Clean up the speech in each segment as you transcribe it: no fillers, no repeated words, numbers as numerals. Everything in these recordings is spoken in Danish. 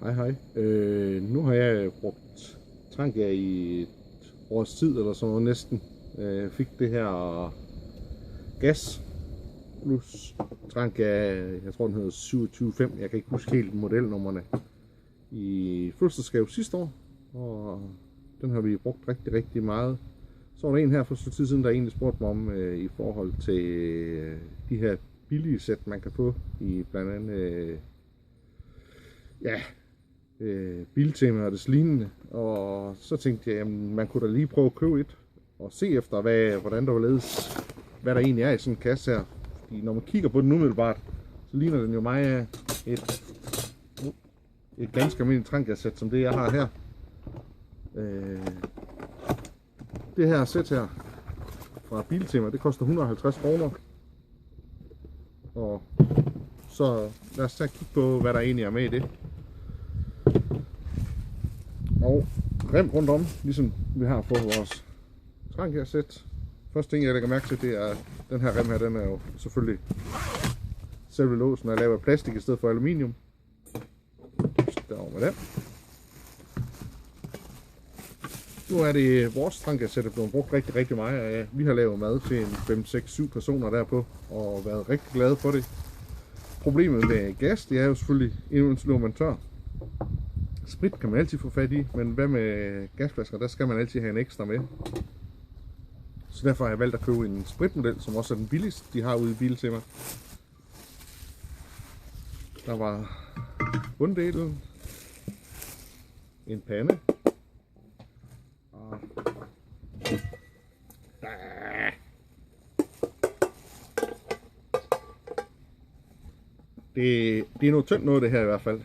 Hej hej. Nu har jeg brugt Trangia i et års tid eller sådan noget næsten. Fik det her gas plus Trangia, jeg tror den hedder 27.5, jeg kan ikke huske helt modelnummerne, i fødselsdagsgave sidste år, og den har vi brugt rigtig meget. Så var der en her for så tid siden, der egentlig spurgte mig om i forhold til de her billige sæt, man kan få i blandt andet Biltema og det lignende. Og så tænkte jeg, jamen, man kunne da lige prøve at købe et og se efter, hvordan der var ledes, hvad der egentlig er i sådan en kasse her. Fordi når man kigger på den umiddelbart, så ligner den jo mig et ganske almindeligt Trangia-sæt, som det jeg har her. Det her sæt her fra Biltema, det koster 150 kroner. Og så lad os tage kigge på, hvad der egentlig er med i det. Og rem rundt om, ligesom vi har på vores Trangia-sæt. Første ting jeg lægger mærke til, det er, den her rem her, den er jo selvfølgelig selve låsen er lavet af plastik i stedet for aluminium. Derovre med den. Nu er det vores Trangia-sæt, der er blevet brugt rigtig meget. Vi har lavet mad til 5, 6, 7 personer derpå og været rigtig glade for det. Problemet med gas, det er jo selvfølgelig, indtil når man tør. Sprit kan man altid få fat i, men hvad med gasflasker, der skal man altid have en ekstra med. Så derfor har jeg valgt at købe en spritmodel, som også er den billigste, de har ude i Biltema. Der var bunddelen, en pande, og det er noget tyndt noget det her i hvert fald.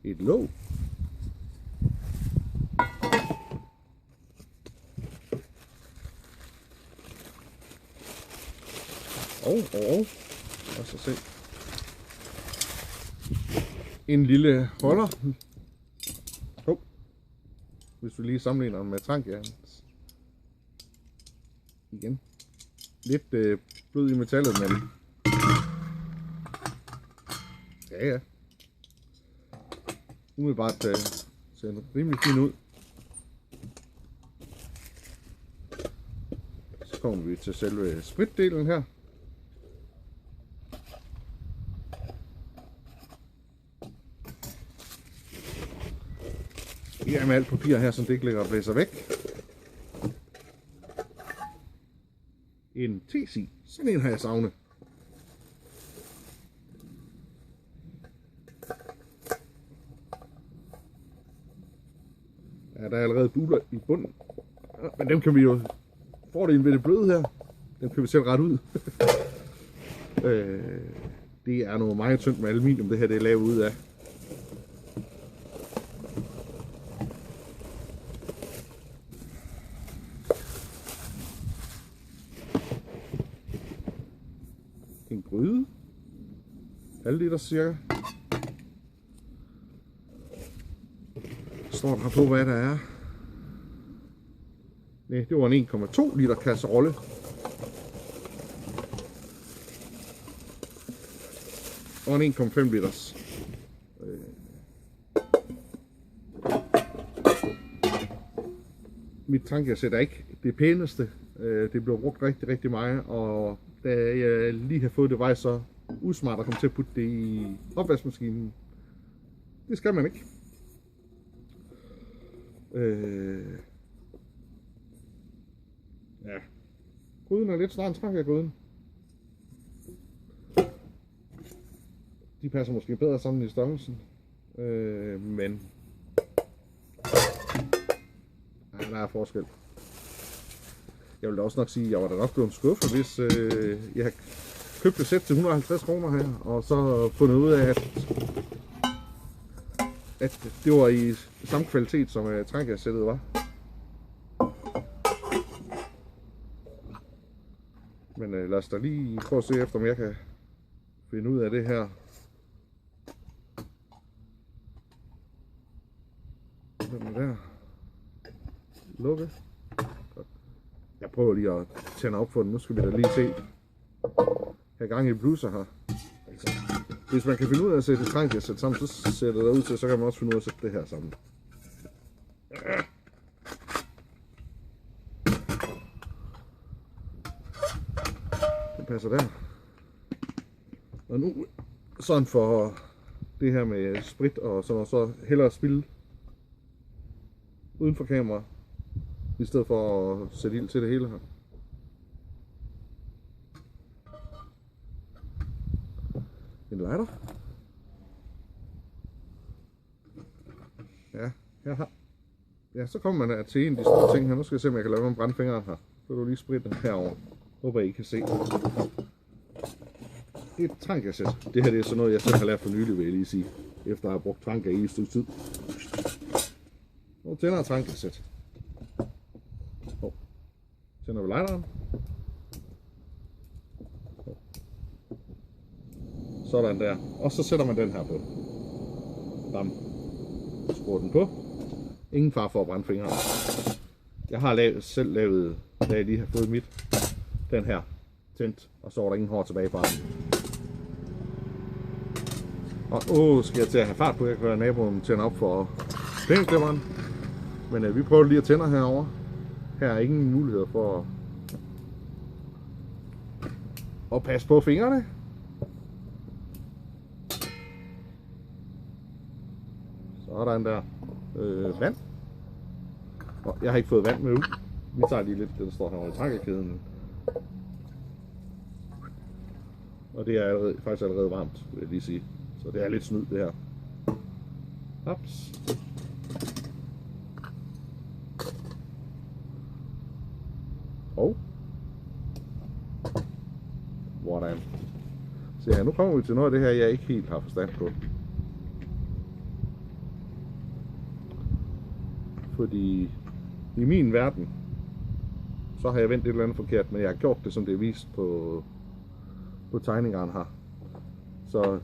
Et låg. Og så se. En lille holder. Hvis vi lige sammenligner med Trangia. Igen. Lidt blød i metallet, men ja. Umiddelbart ser den rimelig fin ud. Så kommer vi til selve spritdelen her. Her med alt papir her, som det ikke ligger og blæser væk. En TC. Sådan en har jeg savnet. Ja, der er allerede buler i bunden. Ja, men dem kan vi jo... Fordelen ved det bløde her, dem kan vi selv ret ud. Det er noget meget tyndt med aluminium, det her det er lavet ud af. En gryde. Halv liter cirka. Står der på hvad der er. Nej, det var en 1,2 liter kasserolle. Og en 1,5 liters. Mit Trangia-sæt er ikke det pæneste. Det blev brugt rigtig meget, og da jeg lige har fået det, var jeg så usmart at komme til at putte det i opvaskemaskinen. Det skal man ikke. Ja. Gryden er lidt større end Trangia-gryden. De passer måske bedre sammen i størrelsen. Men ja, der er forskel. Jeg vil da også nok sige, at jeg var da nok blevet skuffet, hvis jeg har købt et sæt til 150 kroner her, og så fundet ud af, at det var i samme kvalitet som Trangia-sættet var. Men lad os da lige prøve at se efter, om jeg kan finde ud af det her. Den er der. Lukke. Godt. Jeg prøver lige at tænde op for den. Nu skal vi da lige se. have gang i blusser her. Altså, hvis man kan finde ud af at sætte et trank sammen, så sætter det ud til, så kan man også finde ud af at sætte det her sammen. Det passer der. Og nu sådan for det her med sprit og sådan noget, så hellere spille uden for kamera, i stedet for at sætte ild til det hele her. En lighter. Ja, her har. Ja, så kommer man til en af de store ting her. Nu skal jeg se, om jeg kan lave nogle brandfingre her. Så du lige spritte herover. Håber I kan se. Det er et trankassæt. Det her det er sådan noget, jeg selv har lært for nylig, vil jeg lige sige. Efter at have brugt tranka i et stykke tid. Nu tænder jeg trankassæt. Tænder vi lighteren. Sådan der. Og så sætter man den her på. Bam. Skruer den på. Ingen far for at brænde fingrene. Jeg har selv lavet, da jeg lige har fået mit, den her tændt, og så var der ingen hår tilbage på den. Og skal jeg til at have fart på, jeg kan høre naboen tænde op for pengeklipperen. Men vi prøver lige at tænde herover. Her er ingen muligheder for at passe på fingrene. Sådan der. Vand. Og jeg har ikke fået vand med ud. Vi tager lige lidt det, der står her i trankekæden. Og det er faktisk allerede varmt, vil jeg lige sige. Så det er lidt snyd det her. Ups. Og. Hvordan? Så ja, nu kommer vi til noget af det her, jeg ikke helt har forstand på. Fordi i min verden, så har jeg vendt et eller andet forkert, men jeg har gjort det, som det er vist på tegningerne her. Så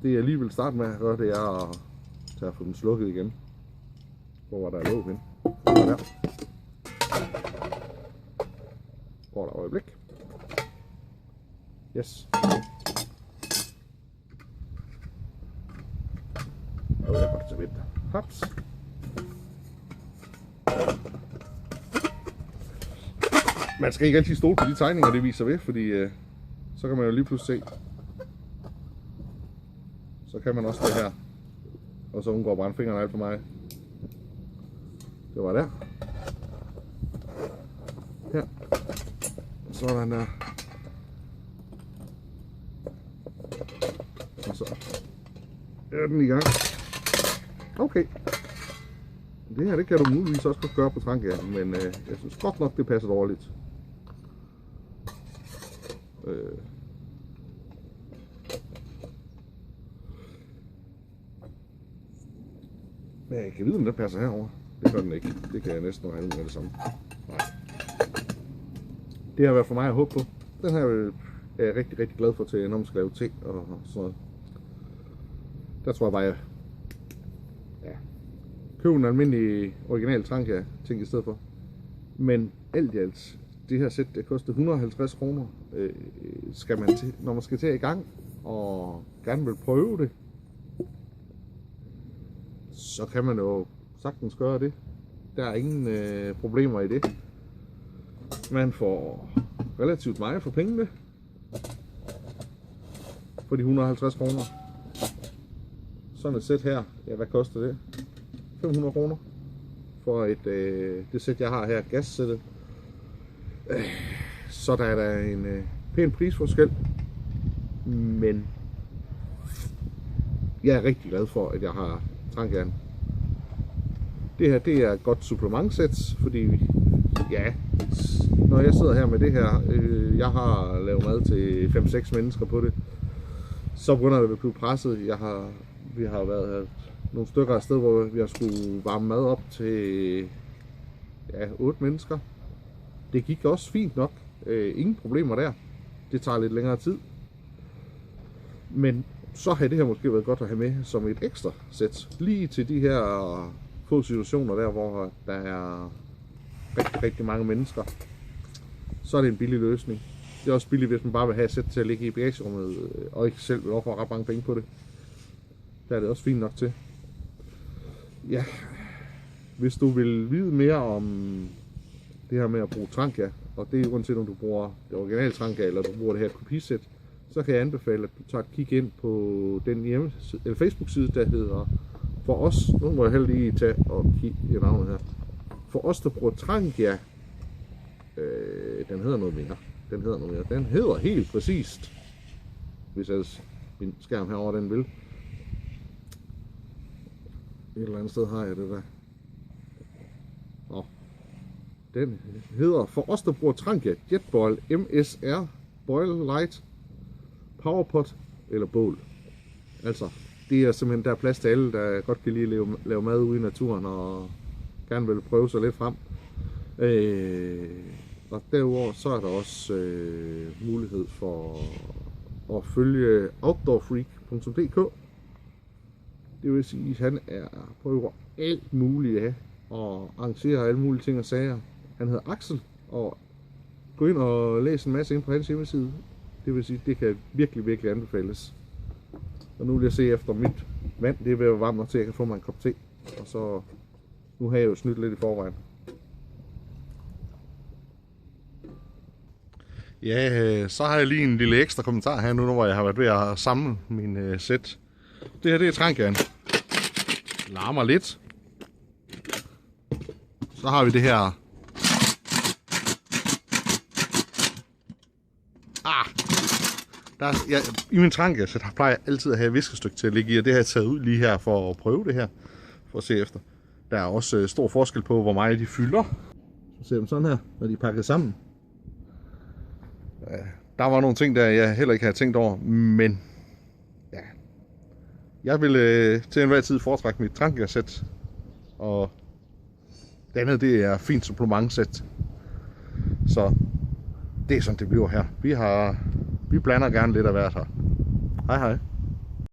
det jeg lige vil starte med at gøre, det er at tage at få den slukket igen. Hvor der er låg hen. Der. Hvor der øjeblik. Yes. Og jeg går til vinter. Hops. Man skal ikke altid stole på de tegninger, det viser ved, fordi så kan man jo lige pludselig se. Så kan man også det her. Og så undgår brandfingrene alt for mig. Det var der. Her. Sådan der. Og så er den i gang. Okay. Det her, det kan du muligvis også godt gøre på trankassen, men jeg synes godt nok, det passer dårligt. Men jeg kan vide, om den passer herover. Det gør den ikke. Det kan jeg næsten regne med det samme. Nej. Det har været for mig at håbe på. Den her er jeg rigtig, rigtig glad for til, når man skal lave te og sådan noget. Der tror jeg bare, jeg købe en almindelig original tranka ting i stedet for. Men alt i alt, det her sæt, det koster 150 kroner. Skal man til, når man skal til i gang og gerne vil prøve det, så kan man jo sagtens gøre det. Der er ingen problemer i det. Man får relativt meget for pengene. For de 150 kroner. Sådan et sæt her, ja, hvad koster det? 500 kroner for det sæt jeg har her, gassættet. Så der er der en pæn prisforskel, men jeg er rigtig glad for, at jeg har trankaen. Det her, det er et godt supplementsæt, fordi ja, når jeg sidder her med det her, jeg har lavet mad til 5-6 mennesker på det, så begynder det at blive presset. Vi har været nogle stykker af sted, hvor vi har skulle varme mad op til 8 mennesker. Det gik også fint nok. Ingen problemer der. Det tager lidt længere tid. Men så har det her måske været godt at have med som et ekstra sæt. Lige til de her få situationer der, hvor der er rigtig, rigtig mange mennesker. Så er det en billig løsning. Det er også billigt, hvis man bare vil have et sæt til at ligge i bagagerummet, og ikke selv vil ofre ret mange penge på det. Der er det også fint nok til. Ja, hvis du vil vide mere om det her med at bruge Trangia, og det er uanset om du bruger det originale Trangia, eller du bruger det her kopisæt, så kan jeg anbefale, at du tager et kig ind på den Facebook-side, der hedder For os. Nu må jeg heller lige tage og kigge i navnet her. For os, der bruger Trangia, den hedder noget mere. Den hedder helt præcist, hvis ellers min skærm herovre den vil. Et eller andet sted har jeg det der. Nå. Den hedder For os, der bruger Trangia Jetboil MSR Boil Light Powerpot eller bål. Altså, det er simpelthen, der er plads til alle, der godt kan lide at lave mad ude i naturen og gerne vil prøve sig lidt frem. Og derudover så er der også mulighed for at følge outdoorfreak.dk. Det vil sige, at han prøver alt muligt af og arrangerer alle mulige ting og sager. Han hedder Axel, og gå ind og læs en masse ind på hans hjemmeside. Det vil sige, at det kan virkelig anbefales. Og nu vil jeg se efter mit vand, det er ved at være varmt nok til, at jeg kan få mig en kop te. Og så, nu har jeg jo snydt lidt i forvejen. Ja, så har jeg lige en lille ekstra kommentar her nu, hvor jeg har været ved at samle min sæt. Det her, det er Trangiaen. Larmer lidt. Så har vi det her. I min Trangia så plejer jeg altid at have et viskestykke til at ligge i, og det har jeg taget ud lige her for at prøve det her, for at se efter. Der er også stor forskel på, hvor meget de fylder. Så ser dem sådan her, når de er pakket sammen. Der var nogle ting, der jeg heller ikke havde tænkt over, men ja, jeg vil til enhver tid foretrække mit Trangia-sæt, og det andet, det er fint supplement-sæt. Så det er sådan, det bliver her. Vi blander gerne lidt af hvert her. Hej hej.